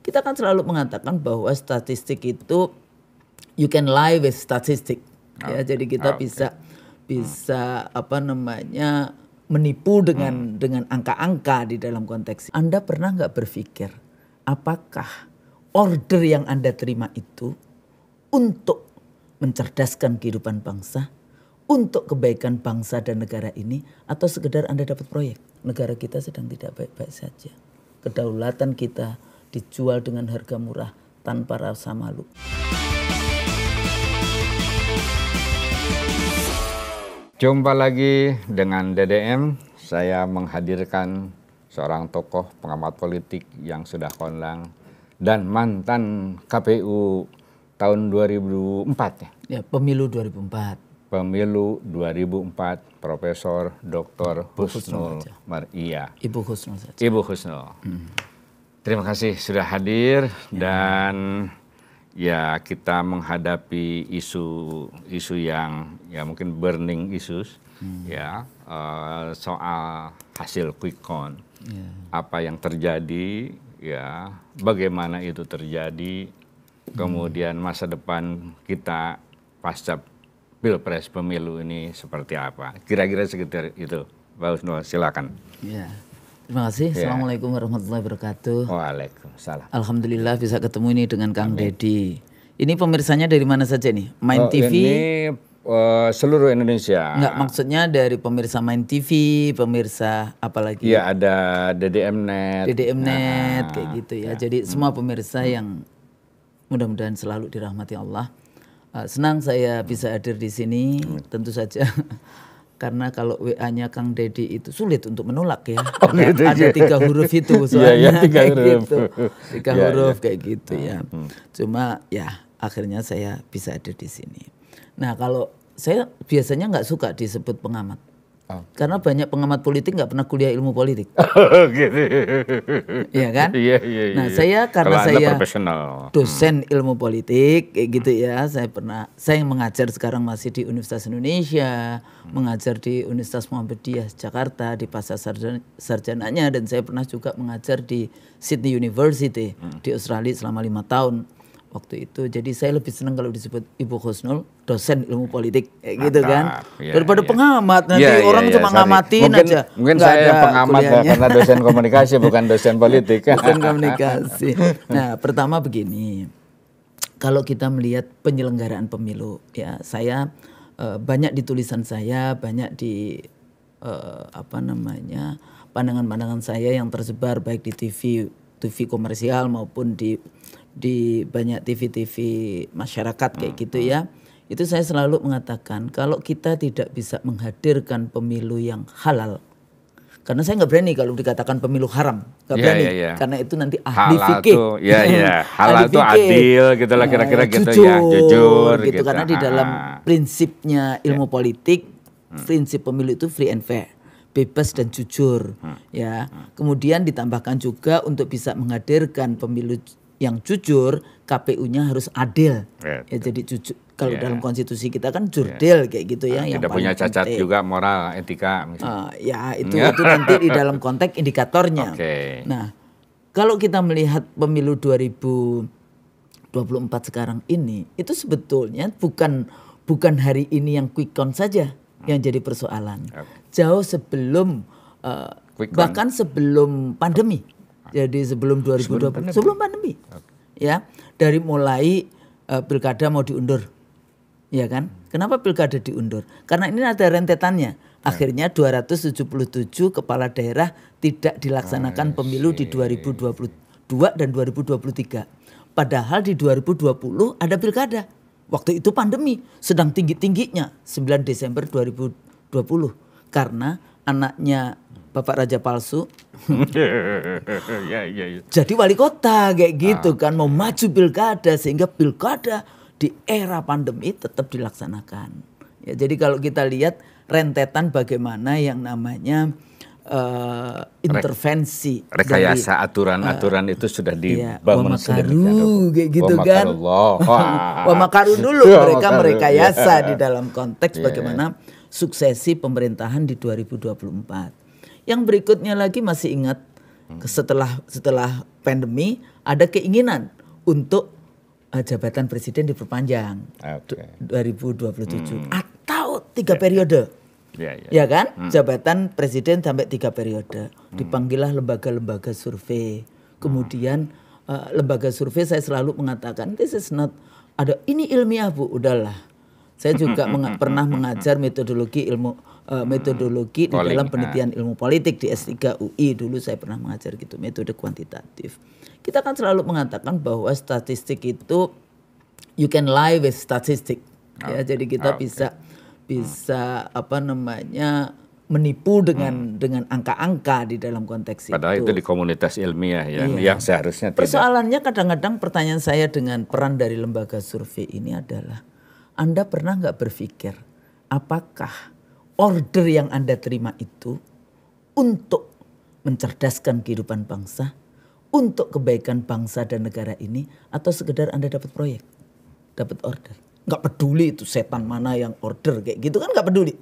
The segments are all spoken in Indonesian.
kita kan selalu mengatakan bahwa statistik itu you can lie with statistic. Ya, jadi kita bisa apa namanya menipu dengan angka-angka di dalam konteks. Anda pernah nggak berpikir apakah order yang Anda terima itu untuk mencerdaskan kehidupan bangsa, untuk kebaikan bangsa dan negara ini, atau sekedar Anda dapat proyek? Negara kita sedang tidak baik-baik saja. Kedaulatan kita dijual dengan harga murah tanpa rasa malu. Jumpa lagi dengan DDM. Saya menghadirkan seorang tokoh pengamat politik yang sudah kondang dan mantan KPU tahun 2004 ya. Ya, pemilu 2004. Pemilu 2004, Profesor Dr. Husnul Maria. Ibu Husnul saja. Ibu Husnul. Terima kasih sudah hadir dan ya kita menghadapi isu yang ya mungkin burning issues ya soal hasil quick count. Apa yang terjadi ya, bagaimana itu terjadi, kemudian masa depan kita pasca Pilpres pemilu ini seperti apa? Kira-kira sekitar itu. Pak Husnul, silakan. Ya. Terima kasih. Assalamualaikum warahmatullahi wabarakatuh. Waalaikumsalam. Alhamdulillah bisa ketemu ini dengan Kang Deddy. Ini pemirsanya dari mana saja nih? Main TV? Ini seluruh Indonesia. Enggak, maksudnya dari pemirsa Main TV, pemirsa apa lagi? Iya, ada DDM-net. DDM-net kayak gitu ya. Jadi semua pemirsa yang mudah-mudahan selalu dirahmati Allah. Senang saya bisa hadir di sini, tentu saja karena kalau WA-nya Kang Deddy itu sulit untuk menolak ya. Ada 3 huruf itu soalnya kayak gitu. 3 huruf kayak gitu ya. Cuma ya akhirnya saya bisa hadir di sini. Nah, kalau saya biasanya nggak suka disebut pengamat. Karena banyak pengamat politik nggak pernah kuliah ilmu politik. Gitu. Iya kan? Iya. Nah, saya karena saya profesional. dosen ilmu politik kayak gitu ya. Saya mengajar sekarang masih di Universitas Indonesia, mengajar di Universitas Muhammadiyah Jakarta di pasca sarjananya, dan saya pernah juga mengajar di Sydney University di Australia selama 5 tahun. Waktu itu, jadi saya lebih senang kalau disebut Ibu Husnul, dosen ilmu politik, kayak gitu kan, daripada pengamat. Nanti orang cuma ngamatin aja. Mungkin saya pengamat ya, karena dosen komunikasi bukan dosen politik. Dosen komunikasi. Nah, pertama begini, kalau kita melihat penyelenggaraan pemilu, ya saya banyak di tulisan saya, banyak di pandangan-pandangan saya yang tersebar baik di TV komersial maupun di banyak TV masyarakat kayak gitu ya. Itu saya selalu mengatakan kalau kita tidak bisa menghadirkan pemilu yang halal, karena saya nggak berani kalau dikatakan pemilu haram, nggak berani, karena itu nanti ahli fikih. Halal itu adil gitu lah kira-kira gitu ya, jujur gitu. Karena di dalam prinsipnya ilmu politik, prinsip pemilu itu free and fair, bebas dan jujur ya. Kemudian ditambahkan juga untuk bisa menghadirkan pemilu yang jujur, KPU-nya harus adil. Ya, jadi jujur. Kalau dalam konstitusi kita kan jurdil kayak gitu ya. Yang tidak punya cacat penting juga moral, etika. Ya itu nanti di dalam konteks indikatornya. Nah, kalau kita melihat pemilu 2024 sekarang ini, itu sebetulnya bukan hari ini yang quick count saja yang jadi persoalan. Jauh sebelum bahkan sebelum pandemi. Jadi sebelum 2020, sebelum pandemi, ya, dari mulai pilkada mau diundur, ya kan? Kenapa pilkada diundur? Karena ini ada rentetannya. Akhirnya 277 kepala daerah tidak dilaksanakan pemilu di 2022 dan 2023. Padahal di 2020 ada pilkada. Waktu itu pandemi sedang tinggi-tingginya 9 Desember 2020 karena anaknya Bapak Raja Palsu jadi wali kota kayak gitu kan, mau maju pilkada, sehingga pilkada di era pandemi tetap dilaksanakan. Ya, jadi kalau kita lihat rentetan bagaimana yang namanya intervensi, rekayasa aturan-aturan itu sudah dibangun sedemikian kayak gitu kan. Wa makaru dulu mereka merekayasa di dalam konteks bagaimana suksesi pemerintahan di 2024. Yang berikutnya lagi masih ingat setelah pandemi ada keinginan untuk jabatan presiden diperpanjang 2027 atau 3 periode. Ya kan? Jabatan presiden sampai 3 periode. Dipanggillah lembaga-lembaga survei. Kemudian lembaga survei saya selalu mengatakan this is not ini ilmiah Bu, udahlah. Saya juga pernah mengajar metodologi di dalam penelitian ilmu politik di S3 UI. Dulu saya pernah mengajar gitu, metode kuantitatif. Kita kan selalu mengatakan bahwa statistik itu you can lie with statistic. Ya, jadi kita bisa menipu dengan angka-angka di dalam konteks Padahal itu di komunitas ilmiah yang seharusnya tidak. Persoalannya kadang-kadang pertanyaan saya dengan peran dari lembaga survei ini adalah, Anda pernah nggak berpikir apakah order yang Anda terima itu untuk mencerdaskan kehidupan bangsa, untuk kebaikan bangsa dan negara ini, atau sekedar Anda dapat proyek, dapat order? Nggak peduli itu setan mana yang order kayak gitu kan, nggak peduli.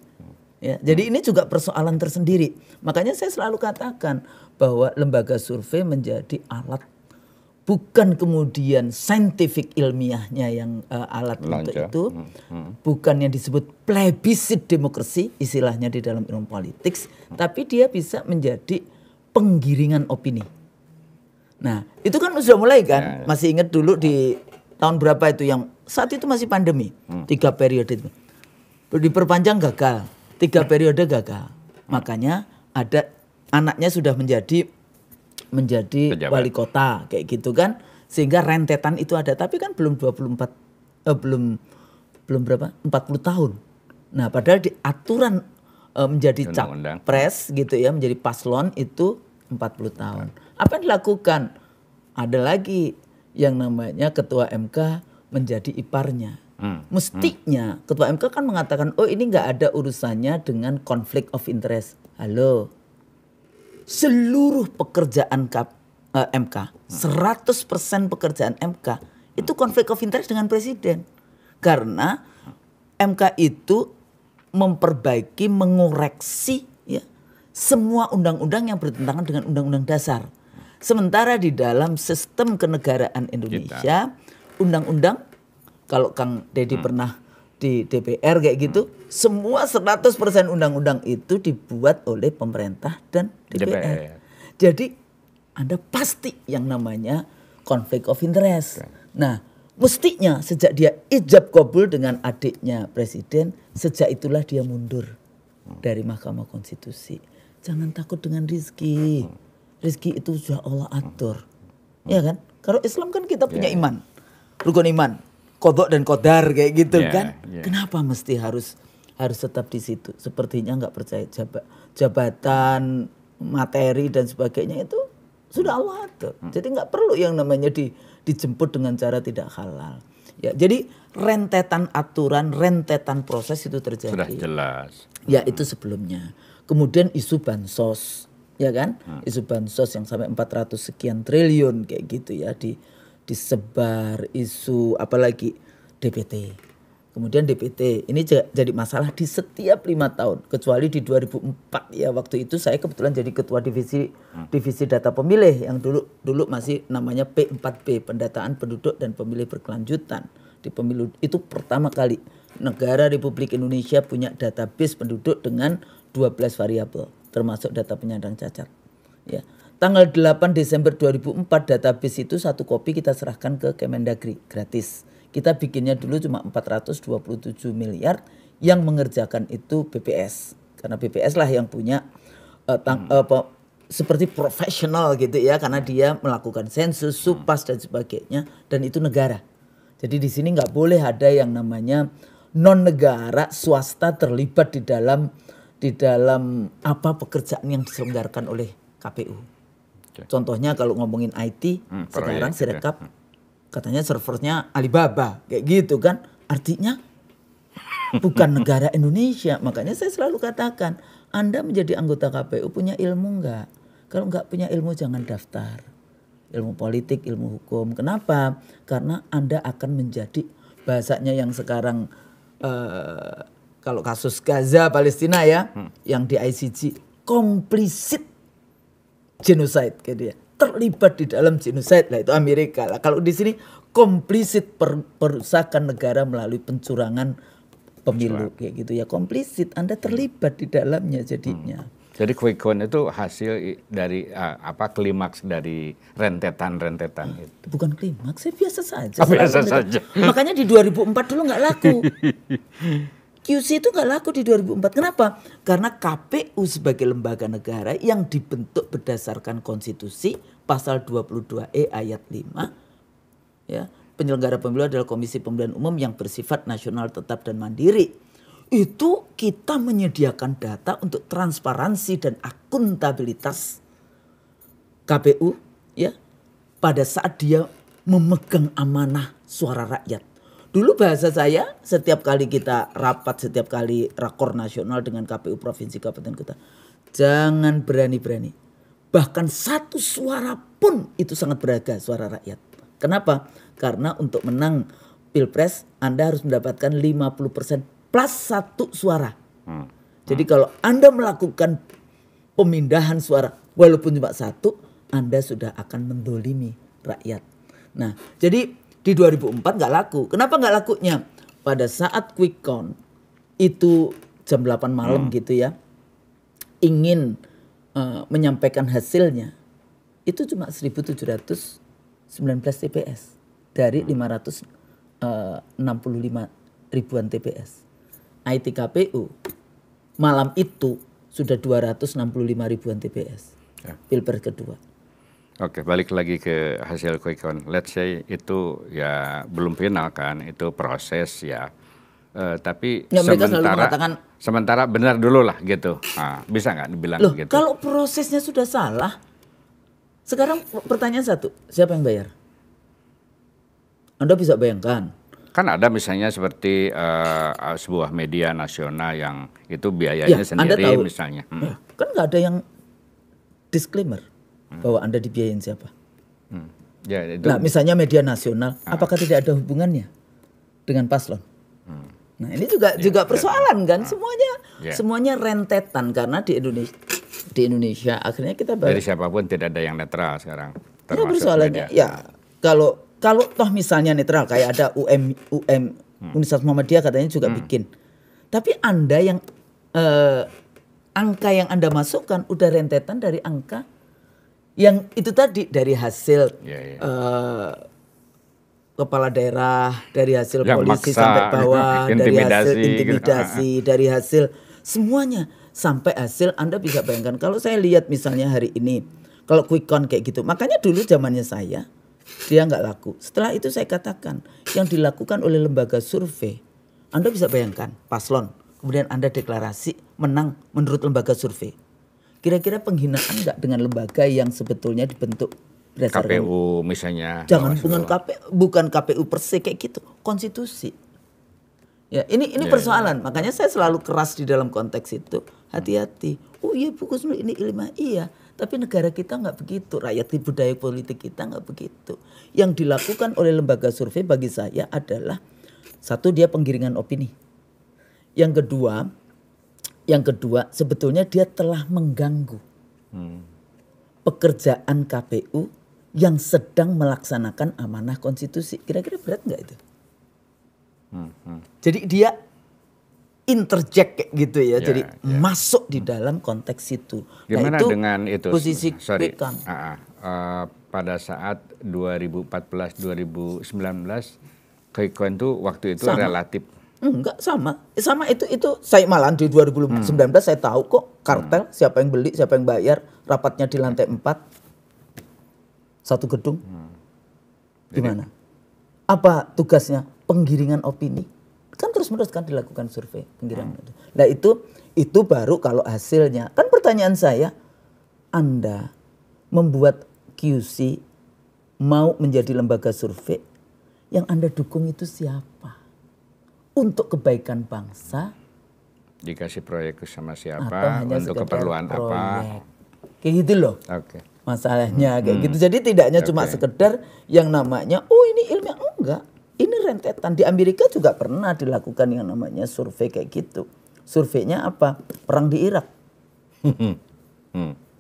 Ya, jadi ini juga persoalan tersendiri. Makanya saya selalu katakan bahwa lembaga survei menjadi alat, bukan kemudian scientific ilmiahnya yang alat untuk itu, bukan yang disebut plebiscit demokrasi istilahnya di dalam ilmu politik, tapi dia bisa menjadi penggiringan opini. Nah itu kan sudah mulai kan, masih ingat dulu di tahun berapa itu yang saat itu masih pandemi, 3 periode itu diperpanjang gagal. 3 periode gagal. Makanya ada anaknya sudah menjadi wali kota kayak gitu kan. Sehingga rentetan itu ada, tapi kan belum 40 tahun. Nah, padahal di aturan menjadi capres gitu ya, menjadi paslon itu 40 tahun. Apa yang dilakukan? Ada lagi yang namanya ketua MK menjadi iparnya. Mestinya ketua MK kan mengatakan, oh ini nggak ada urusannya dengan konflik of interest. Halo, seluruh pekerjaan MK, 100% pekerjaan MK itu konflik of interest dengan presiden. Karena MK itu memperbaiki, mengoreksi ya, semua undang-undang yang bertentangan dengan undang-undang dasar. Sementara di dalam sistem kenegaraan Indonesia, undang-undang, kalau Kang Deddy pernah di DPR kayak gitu, semua 100% undang-undang itu dibuat oleh pemerintah dan DPR. Jadi Anda pasti yang namanya konflik of interest. Nah, mestinya sejak dia ijab kabul dengan adiknya presiden, sejak itulah dia mundur dari Mahkamah Konstitusi. Jangan takut dengan rizki. Rizki itu sudah Allah atur. Ya kan? Kalau Islam kan kita punya iman, rukun iman, qadha dan qadar kayak gitu kan. Kenapa mesti harus tetap di situ? Sepertinya nggak percaya jabatan, materi dan sebagainya itu sudah Allah atur. Jadi nggak perlu yang namanya dijemput dengan cara tidak halal. Ya, jadi rentetan aturan, rentetan proses itu terjadi. Sudah jelas. Ya, itu sebelumnya. Kemudian isu bansos, ya kan? Isu bansos yang sampai 400 sekian triliun kayak gitu ya disebar, isu apalagi DPT. Kemudian DPT ini jadi masalah di setiap 5 tahun, kecuali di 2004 ya, waktu itu saya kebetulan jadi ketua divisi data pemilih yang dulu masih namanya P4P, pendataan penduduk dan pemilih berkelanjutan. Di pemilu itu pertama kali negara Republik Indonesia punya database penduduk dengan 12 variabel termasuk data penyandang cacat. Ya. Tanggal 8 Desember 2004 database itu 1 kopi kita serahkan ke Kemendagri gratis. Kita bikinnya dulu cuma 427 miliar, yang mengerjakan itu BPS. Karena BPS lah yang punya seperti profesional gitu ya, karena dia melakukan sensus, supas dan sebagainya, dan itu negara. Jadi di sini nggak boleh ada yang namanya non negara, swasta terlibat di dalam apa pekerjaan yang diselenggarakan oleh KPU. Contohnya kalau ngomongin IT, sekarang Sirekap katanya servernya Alibaba kayak gitu kan, artinya bukan negara Indonesia. Makanya saya selalu katakan, Anda menjadi anggota KPU punya ilmu enggak? Kalau enggak punya ilmu jangan daftar. Ilmu politik, ilmu hukum. Kenapa? Karena Anda akan menjadi, bahasanya yang sekarang kalau kasus Gaza Palestina ya, yang di ICJ komplisit genocide kayak dia. terlibat di dalam genocide lah, itu Amerika lah. Kalau di sini komplisit perusakan negara melalui pencurangan pemilu kayak gitu ya, komplisit, Anda terlibat di dalamnya jadinya. Jadi quick count itu hasil dari klimaks dari rentetan itu. Bukan klimaks, saya biasa saja. Biasa saja. Makanya di 2004 dulu nggak laku. QC itu nggak laku di 2004. Kenapa? Karena KPU sebagai lembaga negara yang dibentuk berdasarkan konstitusi pasal 22E ayat 5, ya, penyelenggara pemilu adalah Komisi Pemilihan Umum yang bersifat nasional, tetap dan mandiri. Itu kita menyediakan data untuk transparansi dan akuntabilitas KPU, ya, pada saat dia memegang amanah suara rakyat. Dulu bahasa saya setiap kali kita rapat, setiap kali rakor nasional dengan KPU provinsi, kabupaten, kota, jangan berani-berani. Bahkan satu suara pun itu sangat berharga, suara rakyat. Kenapa? Karena untuk menang Pilpres Anda harus mendapatkan 50% plus 1 suara. Jadi kalau Anda melakukan pemindahan suara walaupun cuma 1, Anda sudah akan mendolimi rakyat. Nah, jadi di 2004 nggak laku. Kenapa nggak lakunya? Pada saat quick count itu jam 8 malam gitu ya, ingin menyampaikan hasilnya, itu cuma 1.719 TPS dari 565 ribuan TPS. IT KPU malam itu sudah 265 ribuan TPS. Pilpres kedua. Oke, balik lagi ke hasil quick count. Let's say itu ya belum final kan, itu proses ya. Tapi ya, sementara benar dulu lah gitu. Nah, bisa nggak dibilang loh, gitu? Kalau prosesnya sudah salah, sekarang pertanyaan satu, siapa yang bayar? Anda bisa bayangkan. Kan ada misalnya seperti sebuah media nasional yang itu biayanya sendiri Anda tahu, misalnya. Ya, kan nggak ada yang disclaimer bahwa Anda dibiayain siapa. Ya, itu. Nah misalnya media nasional, apakah tidak ada hubungannya dengan paslon? Nah ini juga persoalan kan, semuanya rentetan karena di Indonesia akhirnya kita dari siapapun tidak ada yang netral sekarang. Ya persoalannya ya kalau toh misalnya netral kayak ada Universitas Muhammadiyah katanya juga bikin. Tapi Anda yang angka yang Anda masukkan udah rentetan dari angka yang itu tadi, dari hasil kepala daerah, dari hasil polisi sampai bawah, dari hasil intimidasi, dari hasil semuanya sampai hasil. Anda bisa bayangkan kalau saya lihat misalnya hari ini kalau quick count kayak gitu. Makanya dulu zamannya saya dia nggak laku. Setelah itu saya katakan yang dilakukan oleh lembaga survei, Anda bisa bayangkan paslon, kemudian Anda deklarasi menang menurut lembaga survei. Kira-kira penghinaan nggak dengan lembaga yang sebetulnya dibentuk berdasarkan KPU misalnya? Jangan bukan KPU per se kayak gitu, konstitusi. Ya ini persoalan. Makanya saya selalu keras di dalam konteks itu. Hati-hati. Oh iya Bu Kusnul ini ilmiah, iya. Tapi negara kita nggak begitu, rakyat di budaya politik kita nggak begitu. Yang dilakukan oleh lembaga survei bagi saya adalah satu, dia penggiringan opini. Yang kedua sebetulnya dia telah mengganggu pekerjaan KPU yang sedang melaksanakan amanah konstitusi. Kira-kira berat nggak itu? Jadi dia interject kayak gitu ya, jadi masuk di dalam konteks itu. Gimana itu dengan itu? Posisi pada saat 2014-2019 quick count itu waktu itu sama. Relatif. Enggak sama itu saya malah di 2019 saya tahu kok kartel, siapa yang beli, siapa yang bayar, rapatnya di lantai 4 satu gedung. Gimana? Apa tugasnya? Penggiringan opini. Kan terus-menerus kan dilakukan survei penggiringan itu. Nah itu baru kalau hasilnya. Kan pertanyaan saya, Anda membuat QC mau menjadi lembaga survei, yang Anda dukung itu siapa? Untuk kebaikan bangsa? Dikasih proyek sama siapa? Untuk keperluan apa? Kayak gitu loh. Oke. Masalahnya kayak gitu. Jadi tidaknya cuma sekedar yang namanya, oh ini ilmiah, enggak. Ini rentetan. Di Amerika juga pernah dilakukan yang namanya survei kayak gitu. Surveinya apa? Perang di Irak.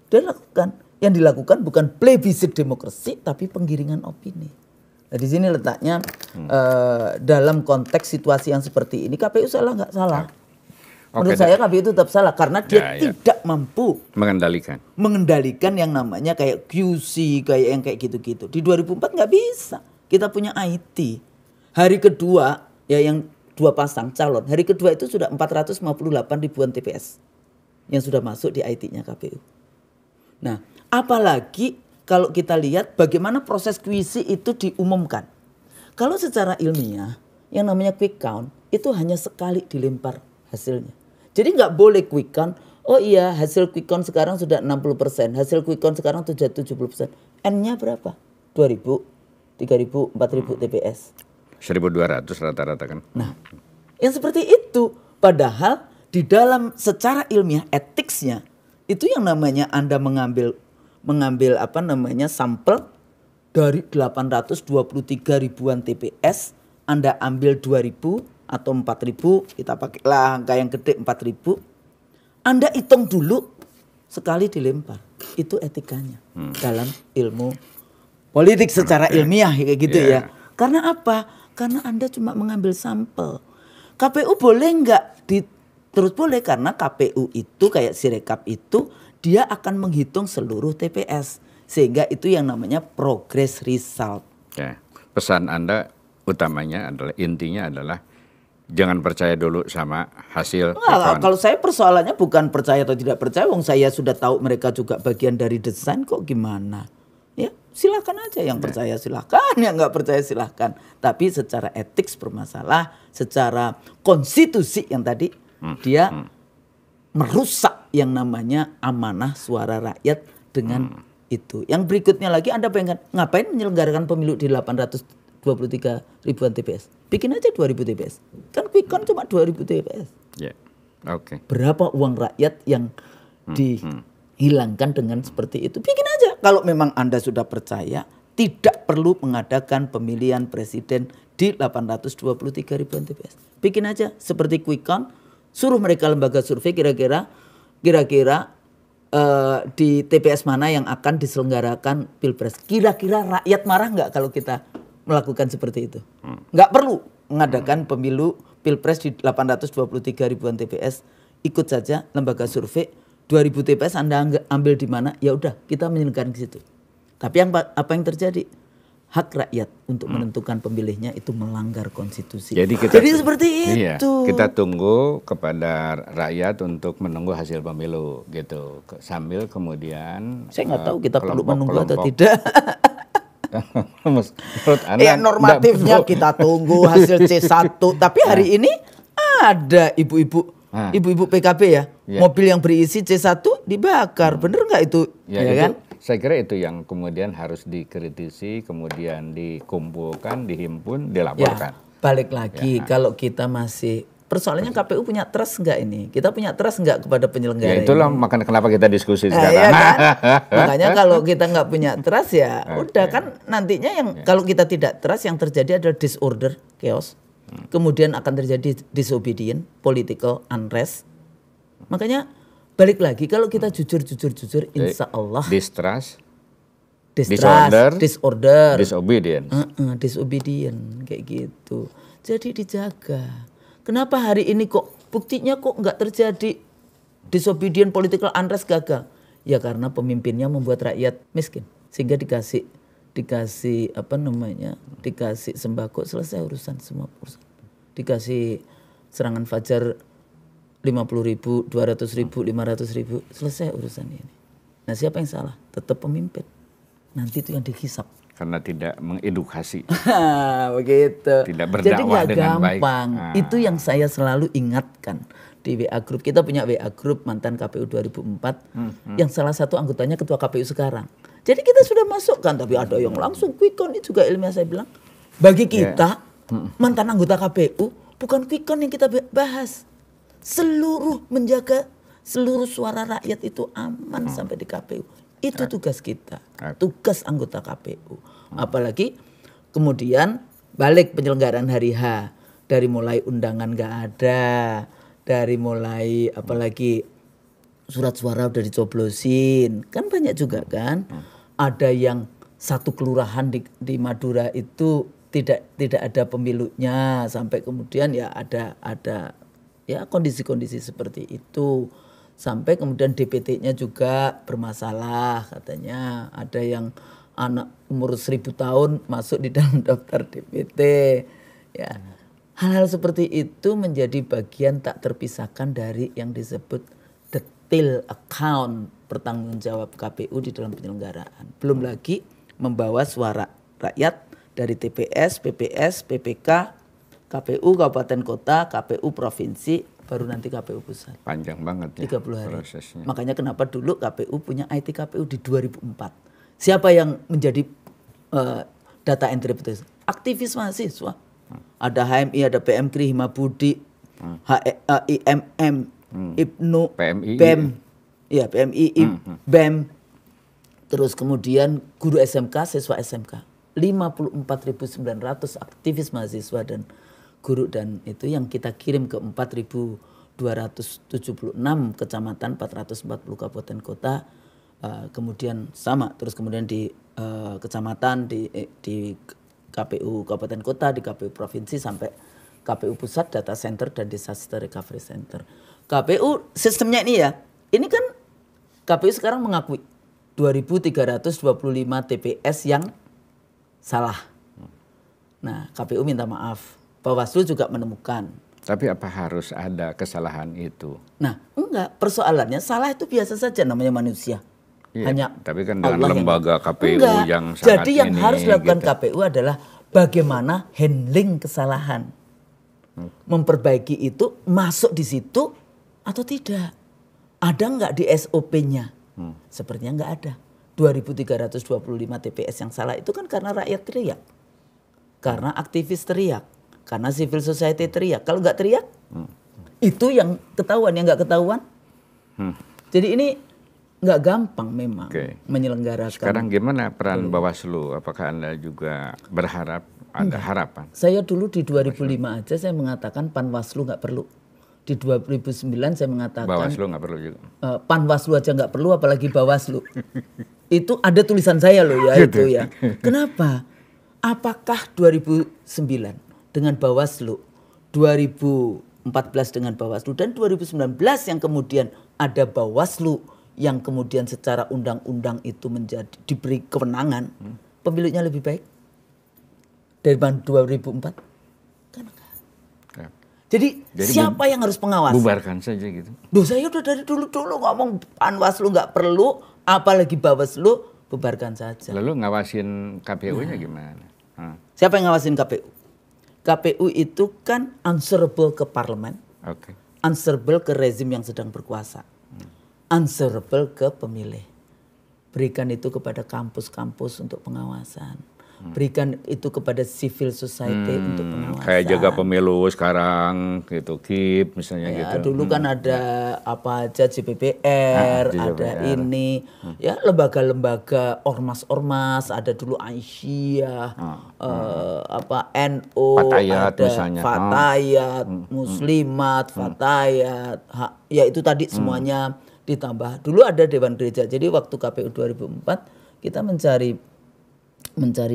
Dia lakukan. yang dilakukan bukan plebiscit demokrasi tapi penggiringan opini. Nah, di sini letaknya dalam konteks situasi yang seperti ini KPU salah nggak salah? Menurut saya KPU tetap salah karena dia tidak mampu mengendalikan yang namanya kayak QC, kayak yang kayak gitu-gitu. Di 2004 nggak bisa. Kita punya IT. Hari kedua ya yang 2 pasang calon. Hari kedua itu sudah 458 ribuan TPS yang sudah masuk di IT-nya KPU. Nah, apalagi kalau kita lihat bagaimana proses QC itu diumumkan. Kalau secara ilmiah yang namanya quick count itu hanya sekali dilempar hasilnya. Jadi nggak boleh quick count, oh iya hasil quick count sekarang sudah 60%, hasil quick count sekarang sudah 70%. N-nya berapa? 2.000, 3.000, 4.000 TPS. 1.200 rata-rata kan. Nah, yang seperti itu. Padahal di dalam secara ilmiah etiknya itu yang namanya Anda mengambil apa namanya sampel dari 823 ribuan TPS, Anda ambil 2.000 atau 4.000, kita pakailah angka yang gede 4.000. Anda hitung dulu sekali dilempar. Itu etikanya dalam ilmu politik secara ilmiah kayak gitu ya. Karena apa? Karena Anda cuma mengambil sampel. KPU boleh nggak? Terus boleh karena KPU itu kayak Sirekap itu dia akan menghitung seluruh TPS. Sehingga itu yang namanya progress result. Ya, pesan Anda utamanya adalah intinya adalah jangan percaya dulu sama hasil. Kalau saya persoalannya bukan percaya atau tidak percaya. Wong saya sudah tahu mereka juga bagian dari desain kok gimana. Ya silakan aja yang percaya silakan, yang nggak percaya silakan. Tapi secara etik bermasalah, secara konstitusi yang tadi dia merusak yang namanya amanah suara rakyat dengan itu. Yang berikutnya lagi Anda pengen ngapain menyelenggarakan pemilu di 823 ribuan TPS? Bikin aja 2.000 TPS. Kan quick count cuma 2.000 TPS. Berapa uang rakyat yang dihilangkan dengan seperti itu? Bikin aja. Kalau memang Anda sudah percaya, tidak perlu mengadakan pemilihan presiden di 823 ribuan TPS. Bikin aja seperti quick count, suruh mereka lembaga survei kira-kira di TPS mana yang akan diselenggarakan pilpres. Kira-kira rakyat marah nggak kalau kita melakukan seperti itu? Nggak perlu mengadakan pemilu pilpres di 823 ribuan TPS. Ikut saja lembaga survei, 2.000 TPS Anda ambil di mana, ya udah kita menyelenggarakan ke situ. Tapi apa yang terjadi? Hak rakyat untuk menentukan pemilihnya itu melanggar konstitusi. Jadi seperti itu. Kita tunggu kepada rakyat untuk menunggu hasil pemilu gitu. Sambil kemudian saya nggak tahu kita perlu menunggu atau tidak. Menurut Anda, normatifnya kita tunggu hasil C1. Tapi hari ini ada ibu-ibu PKB ya, mobil yang berisi C1 dibakar. Bener nggak itu? Ya kan? Saya kira itu yang kemudian harus dikritisi, kemudian dikumpulkan, dihimpun, dilaporkan. Ya, balik lagi kalau kita masih persoalannya KPU punya trust nggak ini? Kita punya trust nggak kepada penyelenggara? Ya itulah makanya kenapa kita diskusi sekarang. Ya kan? Makanya kalau kita nggak punya trust ya udah kan nantinya yang kalau kita tidak trust yang terjadi adalah disorder, chaos. Kemudian akan terjadi disobedient, political unrest. Makanya balik lagi kalau kita jujur insya Allah distrust, disorder, disobedient, kayak gitu. Jadi dijaga. Kenapa hari ini kok buktinya kok nggak terjadi disobedient, political unrest gagal? Ya karena pemimpinnya membuat rakyat miskin sehingga dikasih sembako, selesai urusan semua urusan. Dikasih serangan fajar 50.000, 200.000, 500.000, selesai urusan ini. Nah siapa yang salah? Tetap pemimpin. Nanti itu yang dihisap. Karena tidak mengedukasi. Begitu. Tidak berdakwah dengan baik. Gampang. Itu yang saya selalu ingatkan di WA Group. Kita punya WA Group mantan KPU 2004 yang salah satu anggotanya ketua KPU sekarang. Jadi kita sudah masukkan, tapi ada yang langsung quick count. Ini juga ilmiah saya bilang. Bagi kita mantan anggota KPU bukan quick count yang kita bahas. Menjaga seluruh suara rakyat itu aman sampai di KPU. Itu tugas kita, tugas anggota KPU. Apalagi kemudian balik penyelenggaraan hari H. Dari mulai undangan gak ada, dari mulai apalagi surat suara udah dicoblosin, kan banyak juga kan. Ada yang satu kelurahan di Madura itu tidak ada pemilunya, sampai kemudian ya ada ya kondisi-kondisi seperti itu. Sampai kemudian DPT-nya juga bermasalah katanya. Ada yang anak umur 1000 tahun masuk di dalam daftar DPT. Ya. Hal-hal seperti itu menjadi bagian tak terpisahkan dari yang disebut detail account pertanggung jawab KPU di dalam penyelenggaraan. Belum lagi membawa suara rakyat dari TPS, PPS, PPK, KPU Kabupaten Kota, KPU Provinsi, baru nanti KPU Pusat. Panjang banget ya 30 hari. prosesnya. Makanya kenapa dulu KPU punya IT KPU di 2004. Siapa yang menjadi data entry petugas? Aktivis mahasiswa. Ada HMI, ada PMKRI, Himabudi, IMM, IPNU, PMI, BEM. Ya, PMI, BEM. Terus kemudian guru SMK, siswa SMK. 54.900 aktivis mahasiswa dan guru, dan itu yang kita kirim ke 4.276 kecamatan, 440 kabupaten kota, kemudian sama terus kemudian di kecamatan, di KPU kabupaten kota, di KPU provinsi, sampai KPU pusat, data center dan disaster recovery center. KPU sistemnya ini ya, ini kan KPU sekarang mengakui 2.325 TPS yang salah. Nah, KPU minta maaf. Bawaslu juga menemukan. Tapi apa harus ada kesalahan itu? Nah, enggak. Persoalannya salah itu biasa saja, namanya manusia. Iya, Hanya tapi kan dengan Allah lembaga KPU enggak. yang sangat Jadi yang ini, harus dilakukan gitu. KPU adalah bagaimana handling kesalahan. Memperbaiki itu masuk di situ atau tidak. Ada enggak di SOP-nya? Sepertinya enggak ada. 2.325 TPS yang salah itu kan karena rakyat teriak. Karena aktivis teriak. Karena civil society teriak. Kalau nggak teriak, itu yang ketahuan. Yang nggak ketahuan. Jadi ini nggak gampang memang menyelenggarakan. Sekarang gimana peran Bawaslu? Apakah Anda juga berharap ada harapan? Saya dulu di 2005 aja saya mengatakan Panwaslu nggak perlu. Di 2009 saya mengatakan Bawaslu nggak perlu juga. Panwaslu aja nggak perlu, apalagi Bawaslu. Itu ada tulisan saya loh ya itu ya. Kenapa? Apakah 2009 dengan Bawaslu, 2014 dengan Bawaslu, dan 2019 yang kemudian ada Bawaslu yang kemudian secara undang-undang itu menjadi diberi kewenangan, pemilunya lebih baik daripada 2004? Kan enggak. Jadi siapa yang harus pengawas? Bubarkan saja gitu. Duh, saya udah dari dulu-dulu ngomong Panwaslu nggak perlu, apalagi Bawaslu, bubarkan saja. Lalu ngawasin KPU-nya gimana? Siapa yang ngawasin KPU? KPU itu kan answerable ke parlemen, answerable ke rezim yang sedang berkuasa, answerable ke pemilih. Berikan itu kepada kampus-kampus untuk pengawasan. Berikan itu kepada civil society untuk pengawasan. Kayak jaga pemilu sekarang gitu, KIP misalnya ya, gitu. Dulu kan ada apa aja, JPPR, ada ini, ya lembaga-lembaga ormas-ormas, ada dulu Aisyah, apa NU, Fatayat ada misalnya. Fatayat, Muslimat, Fatayat, ya itu tadi semuanya ditambah. Dulu ada Dewan Gereja. Jadi waktu KPU 2004 kita mencari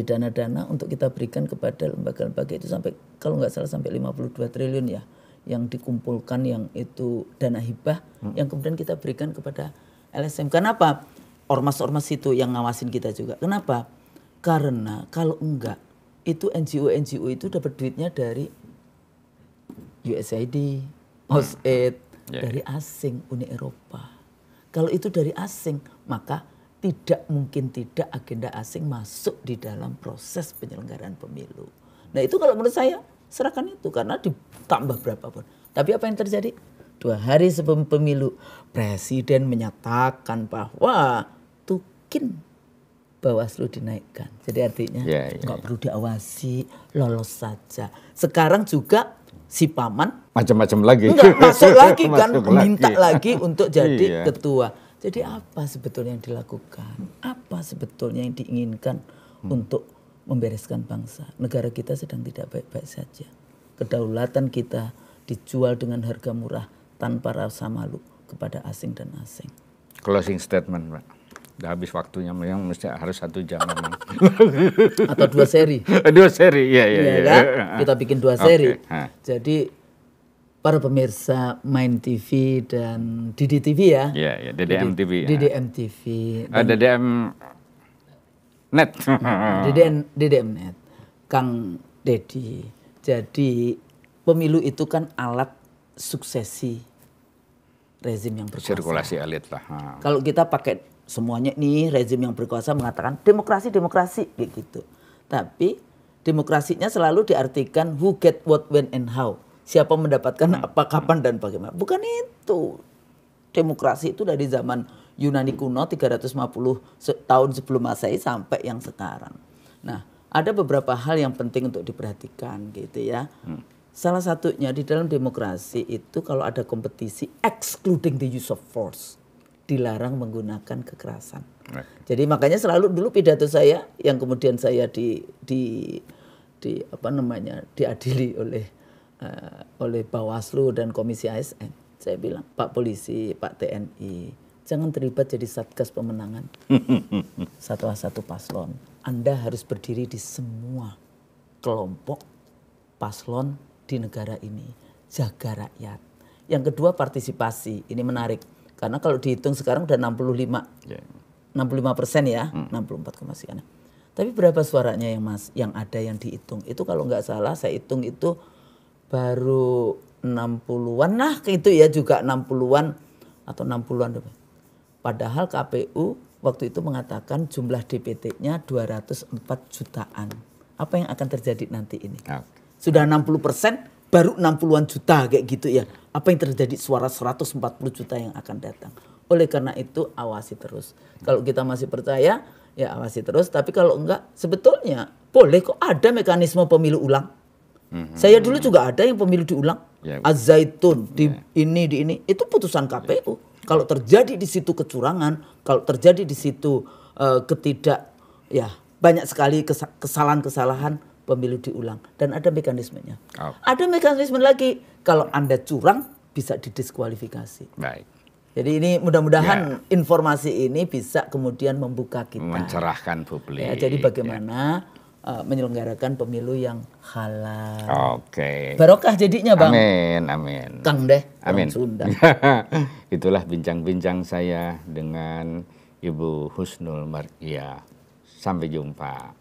dana-dana untuk kita berikan kepada lembaga-lembaga itu, sampai kalau nggak salah sampai 52 triliun ya yang dikumpulkan, yang itu dana hibah yang kemudian kita berikan kepada LSM. Kenapa? Ormas-ormas itu yang ngawasin kita juga. Kenapa? Karena kalau enggak itu NGO itu dapat duitnya dari USAID, OSAID, dari asing, Uni Eropa. Kalau itu dari asing, maka tidak mungkin tidak agenda asing masuk di dalam proses penyelenggaraan pemilu. Nah itu kalau menurut saya serahkan itu, karena ditambah berapapun. Tapi apa yang terjadi? 2 hari sebelum pemilu, Presiden menyatakan bahwa tukin Bawaslu dinaikkan. Jadi artinya nggak perlu diawasi, lolos saja. Sekarang juga si Paman macam-macam lagi. Enggak masuk lagi kan, minta lagi untuk jadi ketua. Jadi apa sebetulnya yang dilakukan? Apa sebetulnya yang diinginkan untuk membereskan bangsa? Negara kita sedang tidak baik-baik saja. Kedaulatan kita dijual dengan harga murah tanpa rasa malu. kepada asing dan asing. Closing statement, Pak. Udah habis waktunya, memang mesti harus 1 jam memang. Atau 2 seri. 2 seri, iya. Kan? Kita bikin 2 seri. Jadi para pemirsa Main TV dan Didi TV ya. Iya, DDM TV. DDM TV. DDM Net. DDM Net. Kang Dedi. Jadi pemilu itu kan alat suksesi rezim yang berkuasa. Sirkulasi elit lah. Kalau kita pakai semuanya nih rezim yang berkuasa mengatakan demokrasi kayak gitu. Tapi demokrasinya selalu diartikan who get what when and how. Siapa mendapatkan apa, kapan dan bagaimana. Bukan itu. Demokrasi itu dari zaman Yunani kuno 350 tahun sebelum Masehi sampai yang sekarang. Nah, ada beberapa hal yang penting untuk diperhatikan gitu ya. Salah satunya di dalam demokrasi itu kalau ada kompetisi excluding the use of force, dilarang menggunakan kekerasan. Jadi makanya selalu dulu pidato saya yang kemudian saya diadili oleh Bawaslu dan Komisi ASN. Saya bilang, Pak Polisi, Pak TNI, jangan terlibat jadi satgas pemenangan satu paslon. Anda harus berdiri di semua kelompok paslon di negara ini, jaga rakyat. Yang kedua partisipasi, ini menarik karena kalau dihitung sekarang udah 65% ya, 64 sekian. Tapi berapa suaranya yang ada yang dihitung? Itu kalau nggak salah saya hitung itu baru 60-an lah, itu ya juga 60-an atau 60-an. Padahal KPU waktu itu mengatakan jumlah DPT-nya 204 jutaan. Apa yang akan terjadi nanti ini? Sudah 60%, baru 60-an juta kayak gitu ya. Apa yang terjadi suara 140 juta yang akan datang. Oleh karena itu awasi terus. Kalau kita masih percaya, ya awasi terus. Tapi kalau enggak, sebetulnya boleh kok ada mekanisme pemilu ulang. Saya dulu juga ada yang pemilu diulang. Az-Zaitun, di ini. Itu putusan KPU. Kalau terjadi di situ kecurangan, kalau terjadi di situ banyak sekali kesalahan-kesalahan, pemilu diulang dan ada mekanismenya. Ada mekanisme lagi kalau Anda curang bisa didiskualifikasi. Baik. Jadi ini mudah-mudahan informasi ini bisa kemudian membuka kita, mencerahkan publik. Ya, jadi bagaimana menyelenggarakan pemilu yang halal. Oke. Barokah jadinya, Bang. Amin. Kang deh. Amin. Sunda. Itulah bincang-bincang saya dengan Ibu Husnul Marqiah. Sampai jumpa.